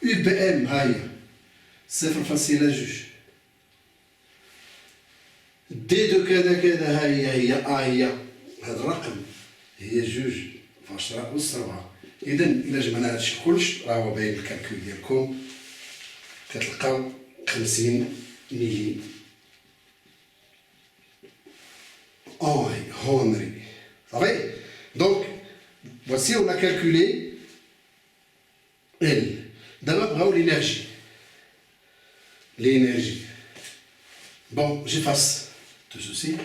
U ب ام ها هي 0.2 دي دو كذا كذا ها هي هي هذا الرقم هي 2.10 إذا إلا جمعنا هادشي كلش راه هو باين الكالكول ديالكم كتلقاو 50 ملي Henry. Ça va? Donc, voici on a calculé L. D'abord, on a l'énergie. L'énergie. Bon, j'efface tout ceci.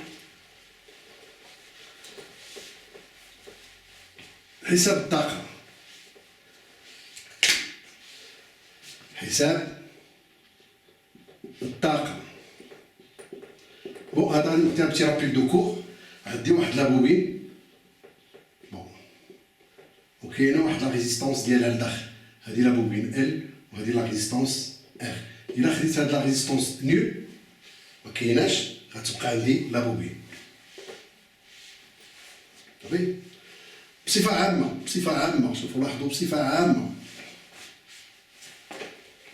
حساب الطاقة. حساب الطاقة. بون هذا un petit rappel de cours. عندي واحد لابوبين بون وكاينه واحد لا ريزيستونس ديالها لداخل هذه لابوبين ال وهذه لا ريزيستونس ار الا خديت هاد لا ريزيستونس نول ما كايناش غتبقى عندي لابوبين صافي بصفه عامه شوفوا لاحظوا بصفه عامه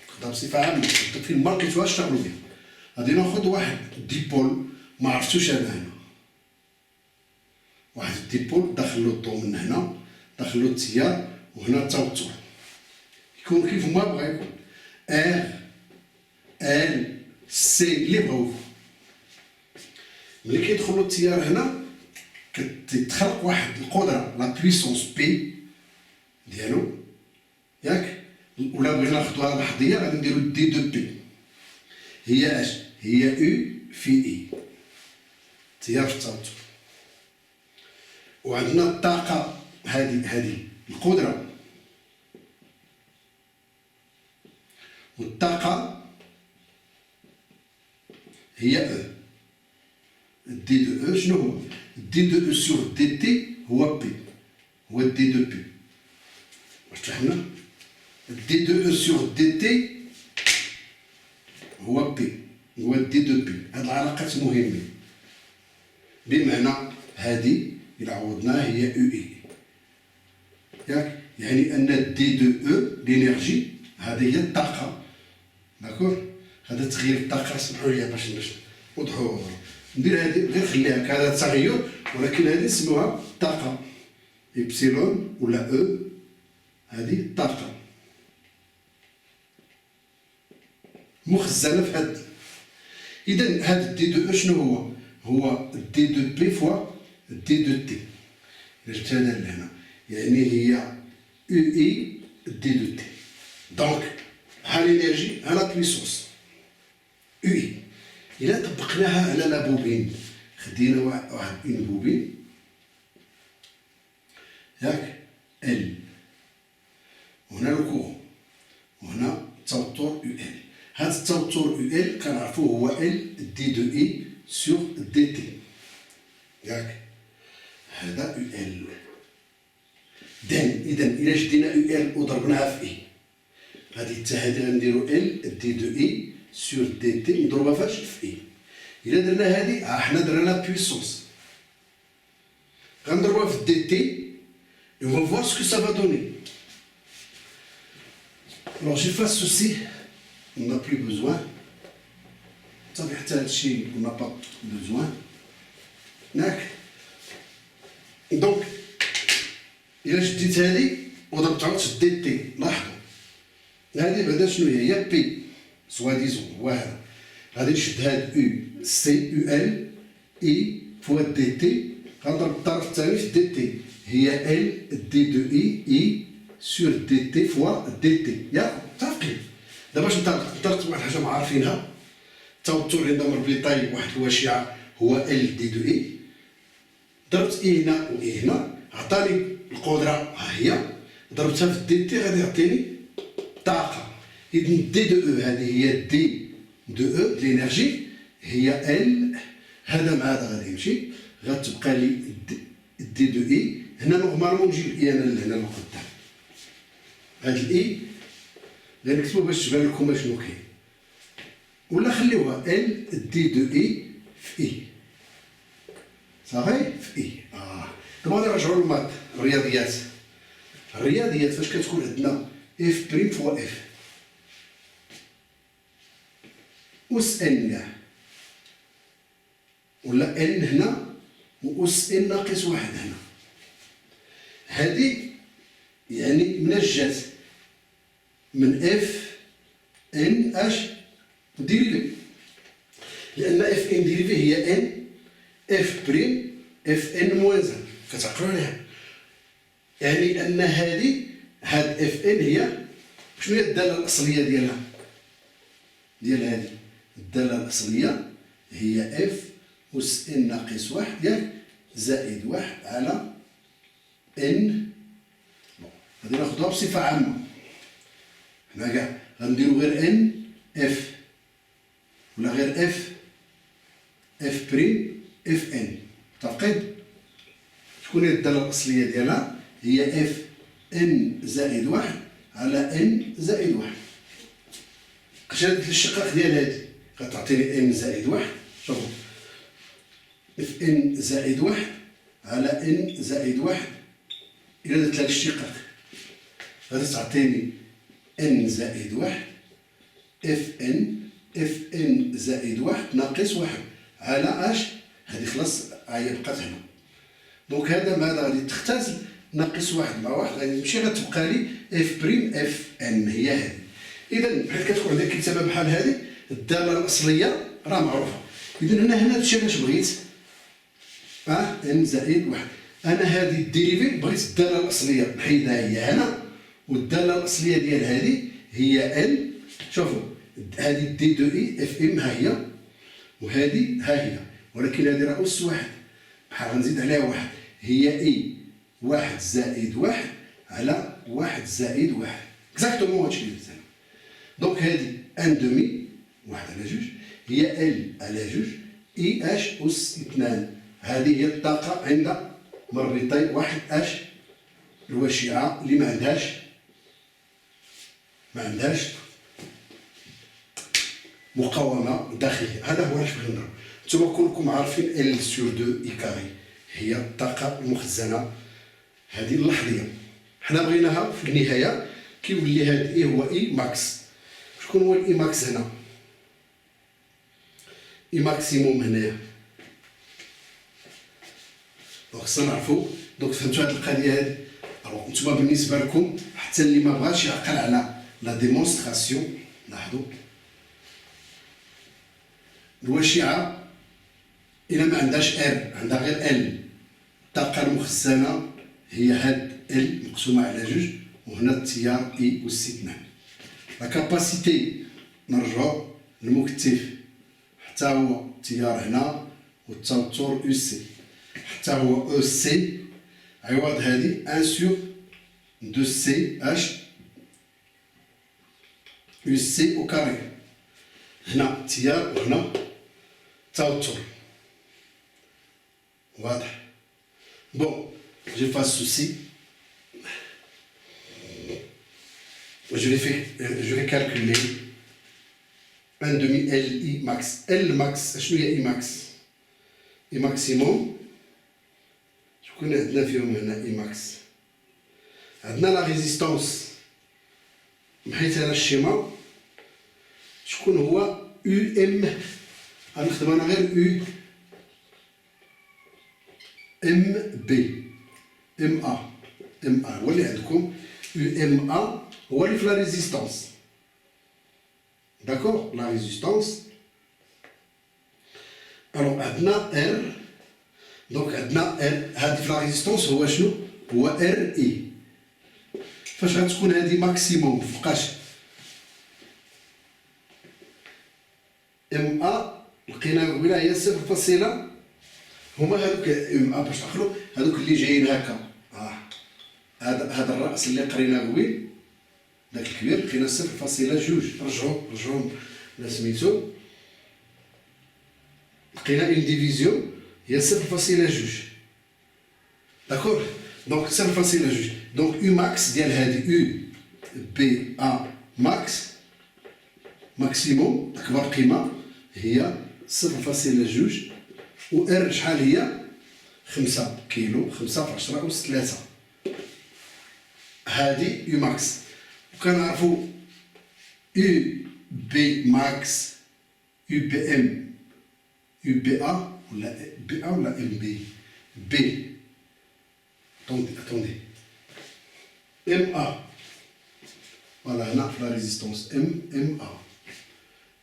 خدها بصفه عامه فين ماركيتوها اشتغلوا بها غادي ناخذ واحد ديبول ما عرفتوش انا هنا واحد الديبول داخل له الضو من هنا داخل له التيار وهنا التوتر يكون كيف ما بغا يكون ار ال سي اللي بغاو ملي كيدخل له التيار هنا كتخلق واحد القدره لا بويسونس بي ديالو ياك ولا بغينا ناخدوها لحظيه غادي نديرو دي دو بي هي اش هي يو في اي تيار في التوتر وعندنا الطاقة هذه القدرة والطاقة هي او دي دو او شنو هو دي دو او سور دي تي هو بي هو دي دو بي واش تفهمنا دي دو او سور دي تي هو بي هو دي دو بي هاد العلاقات مهمين بمعنى هذه إلا عوضناها هي او اي ياك يعني ان دي دو او لينيرجي هذه هي الطاقه داكور هذا تغيير الطاقه سمحوا لي باش نوضحوا ندير هذه غير خليها كهذا تغير ولكن هذه نسموها طاقه إبسيلون ولا او هذه الطاقه مخزنه في هذا اذا هذا دي دو او شنو هو دي دو بي فوا دي دو تي إلا جبت هذا لهنا يعني هي او اي دي دو تي دونك ها لينيرجي ها لا بويسونس او اي إلا طبقناها على لا بوبين خدينا واحد اون بوبين ياك ال وهنا لو كورون وهنا التوتر او ال هذا التوتر او ال كنعرفوه هو ال دي دو اي سور دي تي ياك هذا او ال اذا الا شدينا او ال وضربناها في اي غادي حتى هذه غنديرو ال دي دو اي سور دي تي نضربها فاش في اي الا درنا هذه حنا درنا لا بويسونس غنضربوها في دي تي et on va voir ce que ça va donner. Alors j'efface ceci, on n'a plus besoin. Ça va être chez on n'a pas besoin. Donc, إلا شديت هذه وضربتها شديت تي لاحظوا هذه بعدا شنو هي بي سوا ديزون هو هذا غادي نشد هاد او سي او ال اي فوا دي تي غنضرب الطرف الثاني في دي تي هي ال دي دو اي سور دي تي فوا دي تي ياك متفقين دابا باش نطلق واحد الحاجه ما عارفينها التوتر عند مربليطاي واحد الواشعه هو ال دي دو اي ضربت اي هنا و اي هنا عطاني القدره ها هي ضربتها في دي تي غادي يعطيني طاقه اذا دي دو او هذه هي دي دو او لينيرجي هي ال هذا مع هذا غادي يمشي غتبقى لي دي دو اي هنا نورمالمون نجيب الاي انا لهنا لقدام هاد الاي غنكتبو باش تبان لكم شنو كاين ولا خليوها ال دي دو اي في اي صافي في اي دابا نرجعو للمات الرياضيات فاش كتكون عندنا اف بريم فوا اف أس إن كاع، ولا إن هنا وأس إن ناقص واحد هنا. هادي يعني مناش جات؟ من اف ان اش ديريفي، لأن اف ان ديريفي هي ان اف بريم اف ان موان زان، كتعقلوا عليها. يعني أن هاد اف ان هي شنو هي الدالة الأصلية ديالها؟ ديال هادي الدالة الأصلية هي اف أس ان ناقص واحد ياك زائد واحد على ان. غادي ناخدوها بصفة عامة، حنا كاع غنديرو غير ان اف ولا غير اف بريم اف ان. متفقين؟ شكون هي الدالة الأصلية ديالها؟ هي اف ان زائد واحد على ان زائد واحد. اش هاد الشقاق ديال هادي؟ غتعطيني ان زائد واحد، شوفو اف ان زائد واحد على ان زائد واحد. إلا درت لها الاشتقاق غادي تعطيني ان زائد واحد اف ان زائد واحد ناقص واحد على اش. هادي خلاص هي بقات هنا. دونك هذا مع هذا غادي تختزل ناقص واحد مع واحد، غادي تمشي غتبقى لي اف بريم اف ان هي هذه. اذا بحال كتكون عندك كتابه بحال هذه الداله الاصليه راه معروفه. اذا هنا هادشي علاش بغيت ان زائد واحد. انا هذه الديريفي بغيت الداله الاصليه نحيدها هي هنا، والداله الاصليه ديال هذه هي ان. شوفوا هذه دي دو اي اف ام ها هي، وهذه ها هي، ولكن هذه راه اس واحد بحال غنزيد عليها واحد، هي اي واحد زائد واحد على واحد زائد واحد. اكزاكتومون هادشي اللي درت انا. دونك هذه ان دومي واحد على جوج هي ال على جوج اي اش اس اثنان. هذه هي الطاقة عند مربطي واحد اش الوشعة اللي ما عندهاش مقاومة داخلية. هذا هو علاش بغينا نضرب. نتوما كلكم عارفين ال سور دو اي كاري هي الطاقة المخزنة هذه اللحظية. حنا بغيناها في النهاية كيولي هاد اي هو اي ماكس. شكون هو الاي ماكس هنا؟ اي ماكسيموم هنايا. دونك خصنا نعرفو. دونك فهمتوا هاد القضية هادي. الوغ نتوما بالنسبة لكم حتى اللي ما بغاش يعقل على لا ديمونستراسيون، لاحظوا الوشعة إلا ما عندهاش ار عندها غير ال، الطاقة المخزنة هي هاد ال مقسومة على جوج، وهنا التيار اي أس اثنان. لا كاباسيتي نرجعو للمكتف حتى هو التيار هنا والتوتر أو سي حتى هو أو سي عوض هادي ان سور دو سي اش أو سي أو كاري. هنا التيار وهنا توتر. واضح؟ بون j'ai pas de souci. Je vais calculer un demi LI max. L max شنو هي I max؟ I maximum شكون عندنا فيهم هنا I max؟ عندنا لا ريزيستونس بحيث هنا الشيما شكون هو يو ام. غنخدم انا غير يو ام بي ام ا. ام ا هو اللي عندكم، يو ام ا هو اللي في لا ريزيستونس. داكور لا ريزيستونس. الوغ عندنا ار. دونك عندنا ار هادي في لا ريزيستونس هو شنو؟ هو ار اي. فاش غتكون هادي ماكسيموم فوقاش ام ا لقينا قبيله هي 0. هما هادوك ام ا باش تعقلوا هادوك اللي جايين هكا. هذا الراس اللي قرينا قبيل داك الكبير لقينا 0.2. رجعوا لسميتو لقينا اون ديفيزيون هي 0.2. داكور. دونك 0.2. دونك يو ماكس ديال هادي يو بي ا ماكس ماكسيموم اكبر قيمه هي 0.2. و ار شحال هي؟ 5 كيلو. 5 في 10 أس 3. هادي يو ماكس. وكنعرفو يو بي ماكس UBM, UBA, ou la BA ou la MB. B. Attendez. MA. Voilà, on a la résistance. MA.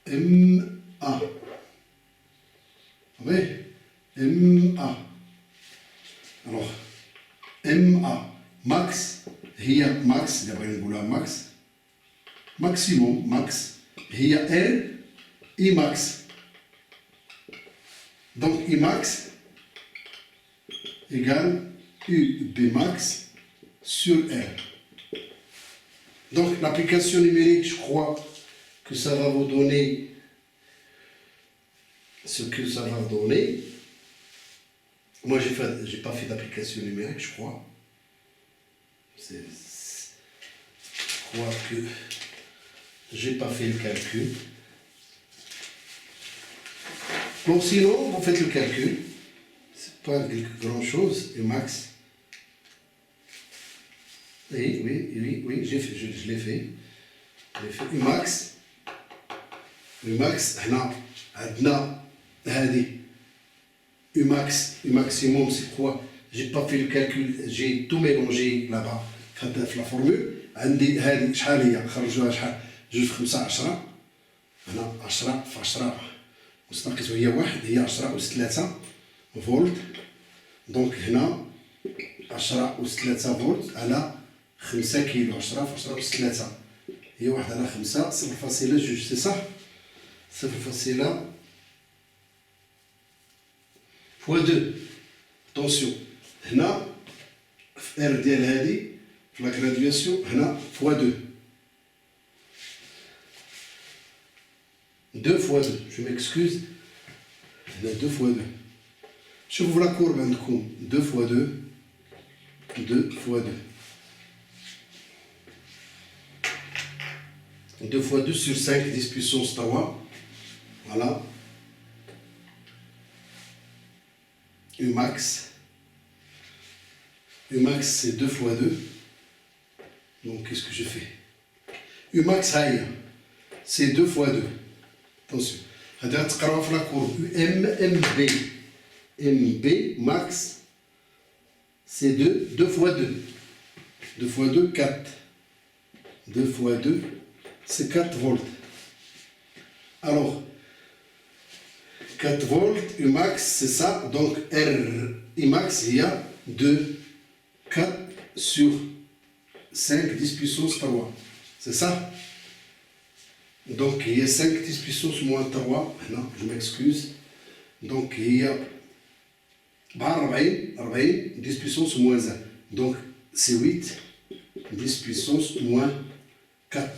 MA. Oui. MA. Alors, MA. Max. هي max. اللي بغينا نقولها max. Maximum. Max. هي L. I max. Donc I max égale UB max sur R. Donc l'application numérique, je crois que ça va vous donner ce que ça va donner. Moi, j'ai pas fait d'application numérique, je crois. Je crois que j'ai pas fait le calcul. Bon, sinon, vous faites le calcul. C'est pas grand chose. Et max. Oui, je l'ai fait. Max. Max, Umax, maximum, c'est quoi? J'ai pas fait le calcul, j'ai tout mélangé là-bas. La formule. عندي هذه شحال هي؟ خرجوها شحال؟ 2 في 5 10. هنا 10 في 10 ناقص هي 1 هي 10 أس 3 فولت. دونك هنا 10 أس 3 فولت على 5 كيلو. 10 في 10 أس 3 هي 1 على 5 0.2. سي صح؟ 0.2 fois 2. Attention, هنا في R ديال هادي في لا graduation هنا fois 2. 2 fois 2, je m'excuse. هنا 2 fois 2. شوفوا في لا كورب عندكم 2 fois 2. 2 fois 2. 2 fois 2 sur 5 10 puissance 3. Voilà. Umax. Umax c'est 2 fois 2. Donc qu'est-ce que je fais? Umax c'est 2 fois 2. Attention. هذا تقراو في لا كورب MB. MB max c'est 2 fois 2. 2 fois 2 4. 2 fois 2 c'est 4 volts. Alors 4 volts, Umax, c'est ça. Donc, Imax, il y a 2, 4 sur 5, 10 puissance 3. C'est ça? Donc, il y a 5, 10 puissance moins 3. Non, je m'excuse. Donc, il y a 40, 10 puissance moins 1. Donc, c'est 8, 10 puissance moins 4.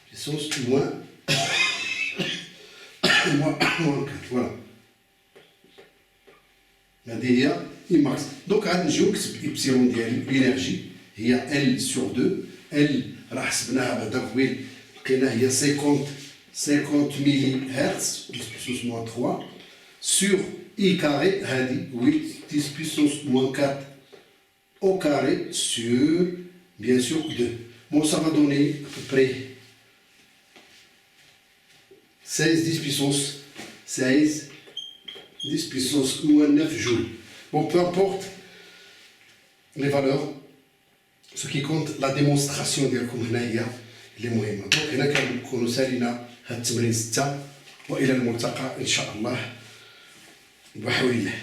Puissance moins 4, voilà. هذه هي إيماكس. دونك عاد نجيو نكتب إبسيلون ديالي الإنرجي هي L sur 2. L راه حسبناها بعدا قبيل لقينا هي 50 ملي هرتز 10 puissance moins 3 sur I carré هذه 8 10 puissance moins 4 au carré sur bien sûr 2. Bon, ça va donner à peu près 16 10 puissance 16 10 puissance moins 9 joules. Bon, peu importe les valeurs, ce qui compte la démonstration ديالكم هنا هي اللي مهمه. دونك هنا كنكونوا سالينا هاد التمرين 6 والى الملتقى ان شاء الله بحول الله.